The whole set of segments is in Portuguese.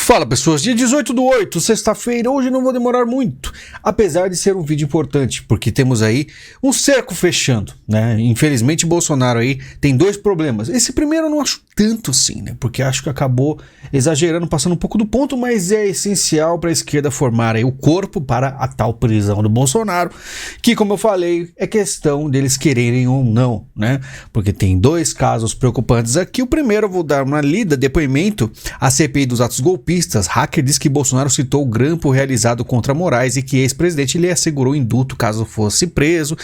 Fala pessoas, dia 18/8, sexta-feira, hoje não vou demorar muito, apesar de ser um vídeo importante, porque temos aí um cerco fechando, né? Infelizmente Bolsonaro aí tem dois problemas. Esse primeiro eu não acho tanto assim, né? Porque acho que acabou exagerando, passando um pouco do ponto, mas é essencial para a esquerda formar aí o corpo para a tal prisão do Bolsonaro, que como eu falei, é questão deles quererem ou não, né? Porque tem dois casos preocupantes aqui. O primeiro eu vou dar uma lida, depoimento à CPI dos atos golpistas. Hacker diz que Bolsonaro citou o grampo realizado contra Moraes e que ex-presidente lhe assegurou indulto caso fosse preso,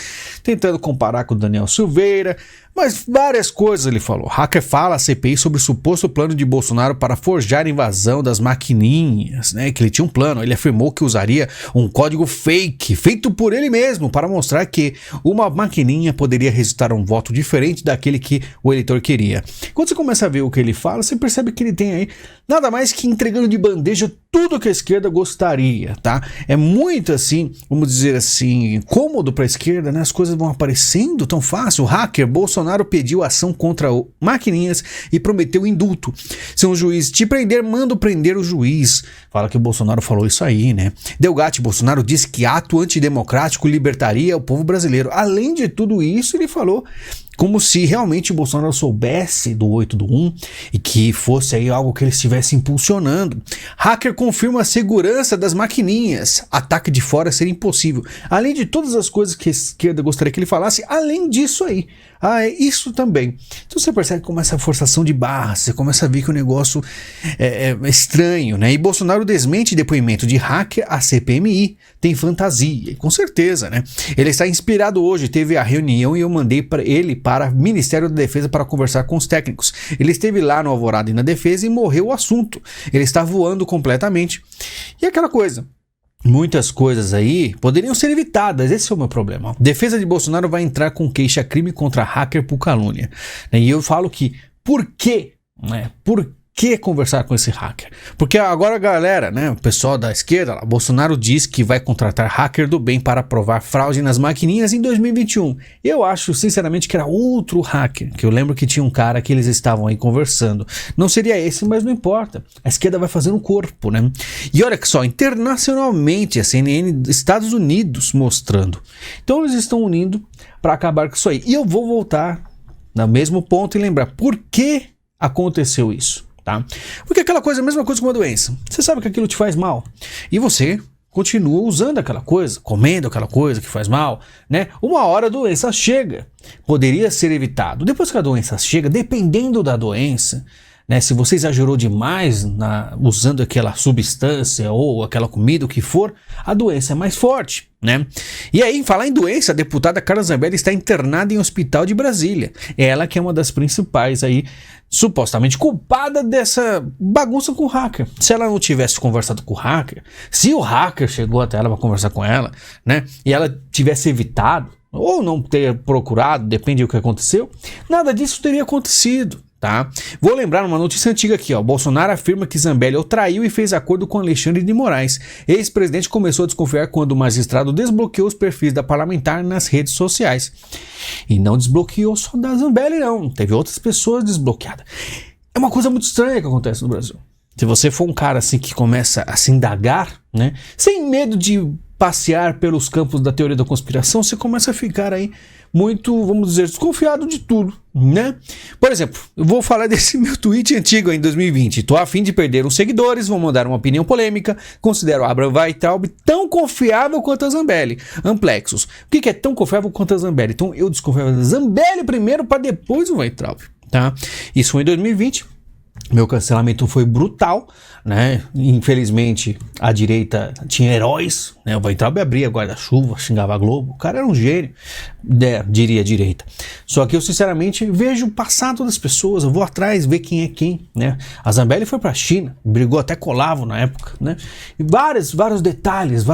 tentando comparar com o Daniel Silveira, mas várias coisas ele falou. Hacker fala à CPI sobre o suposto plano de Bolsonaro para forjar a invasão das maquininhas, né? Que ele tinha um plano. Ele afirmou que usaria um código fake, feito por ele mesmo, para mostrar que uma maquininha poderia resultar um voto diferente daquele que o eleitor queria. Quando você começa a ver o que ele fala, você percebe que ele tem aí nada mais que entregando de bandeja tudo que a esquerda gostaria, tá? É muito assim, vamos dizer assim, cômodo para a esquerda, né? As coisas vão aparecendo tão fácil. O hacker Bolsonaro pediu ação contra o maquininhas e prometeu indulto. Se um juiz te prender, manda prender o juiz. Fala que o Bolsonaro falou isso aí, né? Delgatti, Bolsonaro disse que ato antidemocrático libertaria o povo brasileiro. Além de tudo isso, ele falou como se realmente o Bolsonaro soubesse do 8/1 e que fosse aí algo que ele estivesse impulsionando. Hacker confirma a segurança das maquininhas. Ataque de fora seria impossível. Além de todas as coisas que a esquerda gostaria que ele falasse, além disso aí. É isso também. Então você percebe que começa a forçação de barra, você começa a ver que o negócio é estranho, né? E Bolsonaro desmente depoimento de hacker à CPMI. Tem fantasia, com certeza, né? Ele está inspirado hoje, teve a reunião e eu mandei para ele para o Ministério da Defesa para conversar com os técnicos. Ele esteve lá no Alvorada e na Defesa e morreu o assunto. Ele está voando completamente. E aquela coisa. Muitas coisas aí poderiam ser evitadas, esse é o meu problema. Defesa de Bolsonaro vai entrar com queixa-crime contra hacker por calúnia. E eu falo que, por quê? Por que conversar com esse hacker? Porque agora a galera, né, o pessoal da esquerda, lá, Bolsonaro diz que vai contratar hacker do bem para provar fraude nas maquininhas em 2021. Eu acho, sinceramente, que era outro hacker, que eu lembro que tinha um cara que eles estavam aí conversando. Não seria esse, mas não importa. A esquerda vai fazer um corpo, né? E olha só, internacionalmente, a CNN Estados Unidos mostrando. Então eles estão unindo para acabar com isso aí. E eu vou voltar no mesmo ponto e lembrar por que aconteceu isso. Tá? Porque aquela coisa é a mesma coisa que uma doença. Você sabe que aquilo te faz mal e você continua usando aquela coisa, comendo aquela coisa que faz mal, né? Uma hora a doença chega, poderia ser evitado. Depois que a doença chega, dependendo da doença, né? Se você exagerou demais usando aquela substância ou aquela comida, o que for, a doença é mais forte, né? E aí, falar em doença, a deputada Carla Zambelli está internada em um hospital de Brasília. Ela que é uma das principais aí, supostamente culpada dessa bagunça com o hacker. Se ela não tivesse conversado com o hacker, se o hacker chegou até ela para conversar com ela, né? E ela tivesse evitado, ou não ter procurado, depende do que aconteceu, nada disso teria acontecido. Tá? Vou lembrar uma notícia antiga aqui, ó. Bolsonaro afirma que Zambelli o traiu e fez acordo com Alexandre de Moraes. Ex-presidente começou a desconfiar quando o magistrado desbloqueou os perfis da parlamentar nas redes sociais. E não desbloqueou só da Zambelli, não. Teve outras pessoas desbloqueadas. É uma coisa muito estranha que acontece no Brasil. Se você for um cara assim que começa a se indagar, né, sem medo de passear pelos campos da teoria da conspiração, você começa a ficar aí muito, vamos dizer, desconfiado de tudo, né? Por exemplo, eu vou falar desse meu tweet antigo em 2020. Tô a fim de perder uns seguidores, vou mandar uma opinião polêmica, considero Abraham Weintraub tão confiável quanto a Zambelli. Amplexos. O que é tão confiável quanto a Zambelli? Então eu desconfiava da Zambelli primeiro para depois o Weintraub, tá? Isso foi em 2020. Meu cancelamento foi brutal, né? Infelizmente a direita tinha heróis, né? O Weintraub abria guarda-chuva, xingava a Globo, o cara era um gênio, diria a direita. Só que eu sinceramente vejo o passado das pessoas, eu vou atrás ver quem é quem, né? A Zambelli foi pra China, brigou até com o Olavo na época, né? E vários detalhes,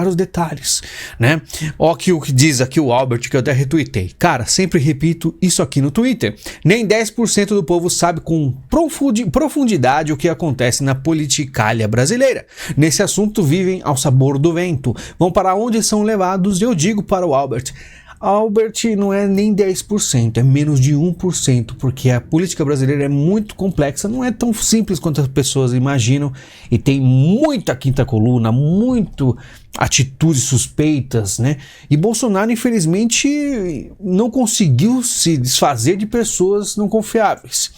né? Ó que o que diz aqui o Albert, que eu até retuitei. Cara, sempre repito isso aqui no Twitter. Nem 10% do povo sabe com profundidade o que acontece na politicalha brasileira. Nesse assunto vivem ao sabor do vento. Vão para onde são levados, eu digo para o Albert. Albert, não é nem 10%, é menos de 1%, porque a política brasileira é muito complexa, não é tão simples quanto as pessoas imaginam e tem muita quinta coluna, muito atitudes suspeitas, né? E Bolsonaro, infelizmente, não conseguiu se desfazer de pessoas não confiáveis.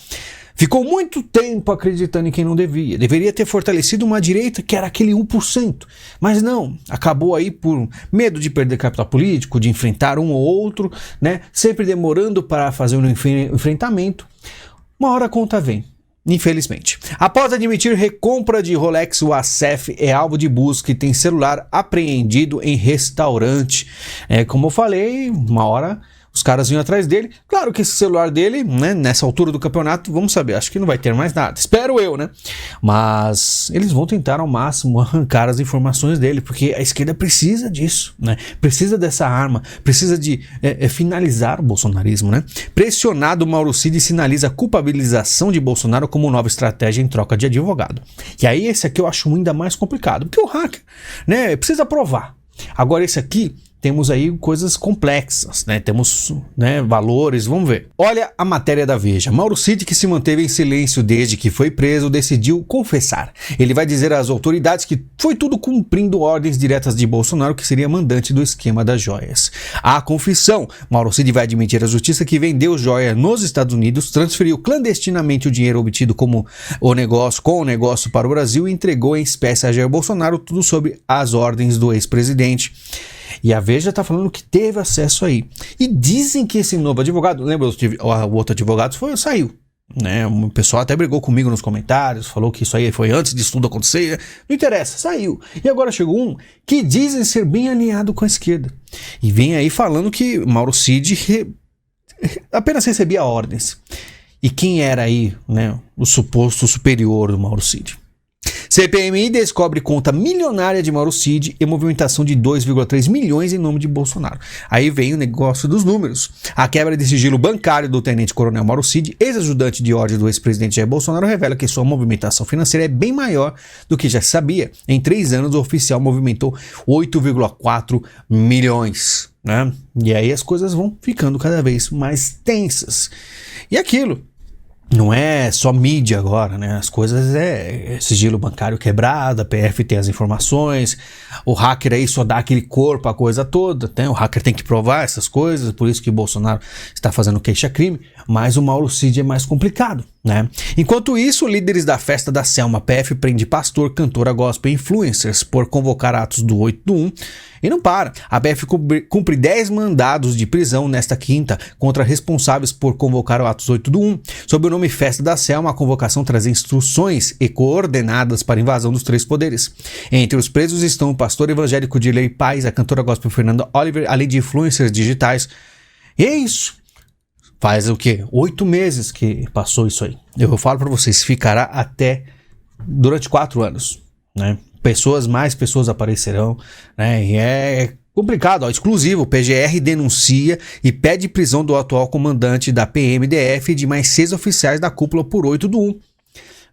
Ficou muito tempo acreditando em quem não devia. Deveria ter fortalecido uma direita que era aquele 1%. Mas não, acabou aí por medo de perder capital político, de enfrentar um ou outro, né? Sempre demorando para fazer um enfrentamento. Uma hora a conta vem, infelizmente. Após admitir recompra de Rolex, o Assef é alvo de busca e tem celular apreendido em restaurante. Como eu falei, uma hora os caras vinham atrás dele. Claro que esse celular dele, né, nessa altura do campeonato, vamos saber, acho que não vai ter mais nada. Espero eu, né? Mas eles vão tentar ao máximo arrancar as informações dele, porque a esquerda precisa disso, né? Precisa dessa arma, precisa de finalizar o bolsonarismo, né? Pressionado, Mauro Cid sinaliza a culpabilização de Bolsonaro como nova estratégia em troca de advogado. E aí esse aqui eu acho ainda mais complicado, porque o hacker, né, precisa provar. Agora esse aqui, temos aí coisas complexas, né? Temos, né, valores, vamos ver. Olha a matéria da Veja. Mauro Cid, que se manteve em silêncio desde que foi preso, decidiu confessar. Ele vai dizer às autoridades que foi tudo cumprindo ordens diretas de Bolsonaro, que seria mandante do esquema das joias. A confissão. Mauro Cid vai admitir à justiça que vendeu joia nos Estados Unidos, transferiu clandestinamente o dinheiro obtido com o negócio para o Brasil e entregou em espécie a Jair Bolsonaro, tudo sob as ordens do ex-presidente. E a Veja está falando que teve acesso aí. E dizem que esse novo advogado, lembra o outro advogado saiu, né? O pessoal até brigou comigo nos comentários, falou que isso aí foi antes disso tudo acontecer. Não interessa, saiu. E agora chegou um que dizem ser bem alinhado com a esquerda. E vem aí falando que Mauro Cid apenas recebia ordens. E quem era aí, né, o suposto superior do Mauro Cid? CPMI descobre conta milionária de Mauro Cid e movimentação de 2,3 milhões em nome de Bolsonaro. Aí vem o negócio dos números. A quebra de sigilo bancário do tenente-coronel Mauro Cid, ex-ajudante de ordem do ex-presidente Jair Bolsonaro, revela que sua movimentação financeira é bem maior do que já se sabia. Em 3 anos, o oficial movimentou 8,4 milhões. Né? E aí as coisas vão ficando cada vez mais tensas. E aquilo. Não é só mídia agora, né? As coisas sigilo bancário quebrado, a PF tem as informações, o hacker aí só dá aquele corpo à coisa toda, né? O hacker tem que provar essas coisas, por isso que o Bolsonaro está fazendo queixa-crime, mas o Mauro Cid é mais complicado, né? Enquanto isso, líderes da festa da Selma, PF prende pastor, cantora gospel e influencers por convocar atos do 8 do 1 e não para. A PF cumpre 10 mandados de prisão nesta quinta contra responsáveis por convocar o atos 8 do 1. Sob o nome Festa da Selma, a convocação traz instruções e coordenadas para a invasão dos 3 poderes. Entre os presos estão o pastor evangélico Dirley Paz, a cantora gospel Fernanda Oliver, além de influencers digitais. E é isso. Faz o quê? 8 meses que passou isso aí. Eu falo para vocês, ficará até durante 4 anos, né? Mais pessoas aparecerão, né? E é complicado, ó, exclusivo. O PGR denuncia e pede prisão do atual comandante da PMDF e de mais 6 oficiais da cúpula por 8 do 1.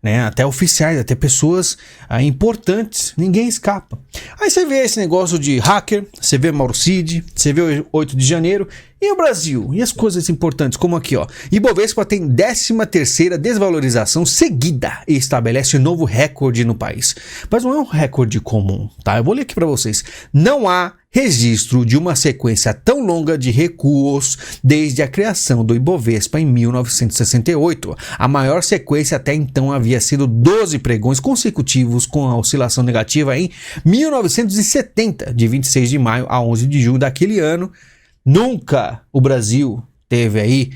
Né? Até oficiais, até pessoas importantes, ninguém escapa. Aí você vê esse negócio de hacker, você vê Mauro Cid, você vê o 8 de janeiro, e o Brasil? E as coisas importantes, como aqui, ó. Ibovespa tem 13ª desvalorização seguida e estabelece novo recorde no país. Mas não é um recorde comum, tá? Eu vou ler aqui para vocês. Não há registro de uma sequência tão longa de recuos desde a criação do Ibovespa em 1968. A maior sequência até então havia sido 12 pregões consecutivos com a oscilação negativa em 1970, de 26 de maio a 11 de junho daquele ano. Nunca o Brasil teve aí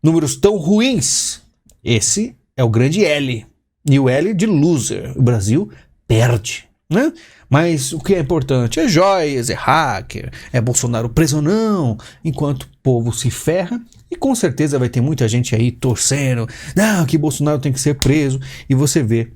números tão ruins. Esse é o grande L. E o L de loser. O Brasil perde, né? Mas o que é importante é joias, é hacker, é Bolsonaro preso ou não, enquanto o povo se ferra. E com certeza vai ter muita gente aí torcendo, não, que Bolsonaro tem que ser preso. E você vê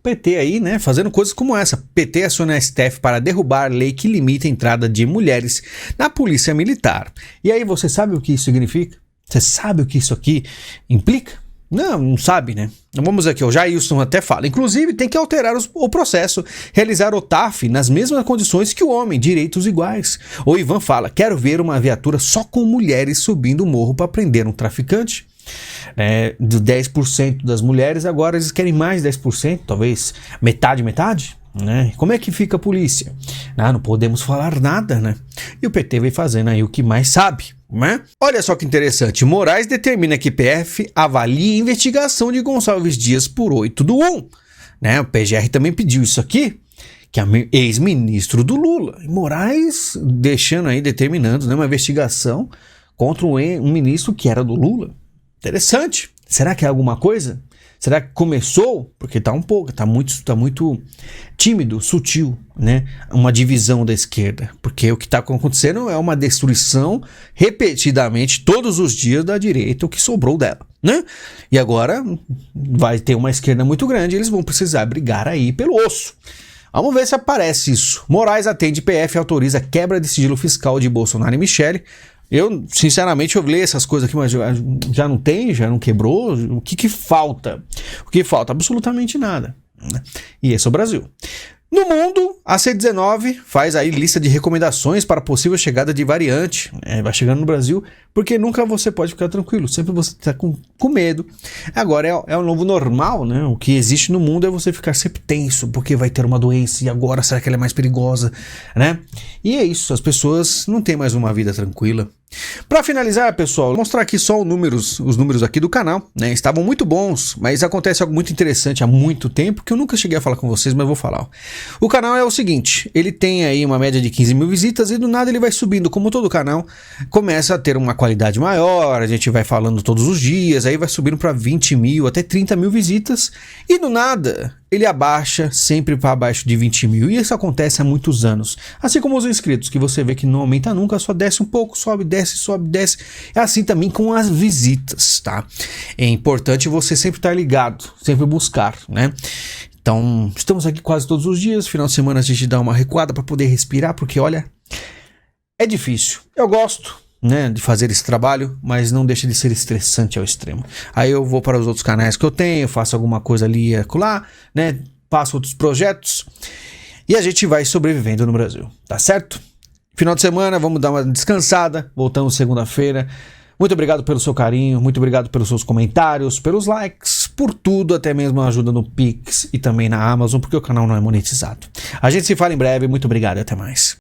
PT aí, né, fazendo coisas como essa. PT aciona a STF para derrubar a lei que limita a entrada de mulheres na polícia militar. E aí você sabe o que isso significa? Você sabe o que isso aqui implica? Não sabe, né? Vamos aqui, o Jailson até fala. Inclusive, tem que alterar o processo, realizar o TAF nas mesmas condições que o homem, direitos iguais. O Ivan fala, quero ver uma viatura só com mulheres subindo o morro para prender um traficante. Do 10% das mulheres, agora eles querem mais 10%, talvez metade, né? Como é que fica a polícia? Não podemos falar nada, né? E o PT vem fazendo aí o que mais sabe, né? Olha só que interessante, Moraes determina que PF avalie a investigação de Gonçalves Dias por 8/1, né? O PGR também pediu isso aqui, que é ex-ministro do Lula. E Moraes deixando aí, determinando, né, uma investigação contra um ministro que era do Lula. Interessante. Será que é alguma coisa? Será que começou? Porque tá muito tímido, sutil, né? Uma divisão da esquerda. Porque o que tá acontecendo é uma destruição repetidamente todos os dias da direita, o que sobrou dela, né? E agora vai ter uma esquerda muito grande, eles vão precisar brigar aí pelo osso. Vamos ver se aparece isso. Moraes atende PF e autoriza quebra de sigilo fiscal de Bolsonaro e Michele. Eu, sinceramente, eu li essas coisas aqui, mas já não tem, já não quebrou. O que falta? O que falta? Absolutamente nada. E esse é o Brasil. No mundo, a C19 faz aí lista de recomendações para possível chegada de variante. Vai chegando no Brasil, porque nunca você pode ficar tranquilo, sempre você está com medo. Agora é o novo normal, né? O que existe no mundo é você ficar sempre tenso, porque vai ter uma doença e agora será que ela é mais perigosa, né? E é isso, as pessoas não têm mais uma vida tranquila. Para finalizar, pessoal, vou mostrar aqui só os números aqui do canal, né? Estavam muito bons, mas acontece algo muito interessante há muito tempo que eu nunca cheguei a falar com vocês, mas vou falar. O canal é o seguinte, ele tem aí uma média de 15 mil visitas e do nada ele vai subindo, como todo canal, começa a ter uma qualidade maior, a gente vai falando todos os dias, aí vai subindo para 20 mil, até 30 mil visitas e do nada ele abaixa sempre para abaixo de 20 mil. E isso acontece há muitos anos. Assim como os inscritos, que você vê que não aumenta nunca, só desce um pouco, sobe, desce, sobe, desce. É assim também com as visitas, tá? É importante você sempre estar ligado, sempre buscar, né? Então, estamos aqui quase todos os dias. Final de semana a gente dá uma recuada para poder respirar, porque olha, é difícil. Eu gosto, né, de fazer esse trabalho, mas não deixa de ser estressante ao extremo. Aí eu vou para os outros canais que eu tenho, faço alguma coisa ali e acolá, né, faço outros projetos e a gente vai sobrevivendo no Brasil, tá certo? Final de semana, vamos dar uma descansada, voltamos segunda-feira. Muito obrigado pelo seu carinho, muito obrigado pelos seus comentários, pelos likes, por tudo, até mesmo a ajuda no Pix e também na Amazon, porque o canal não é monetizado. A gente se fala em breve, muito obrigado e até mais.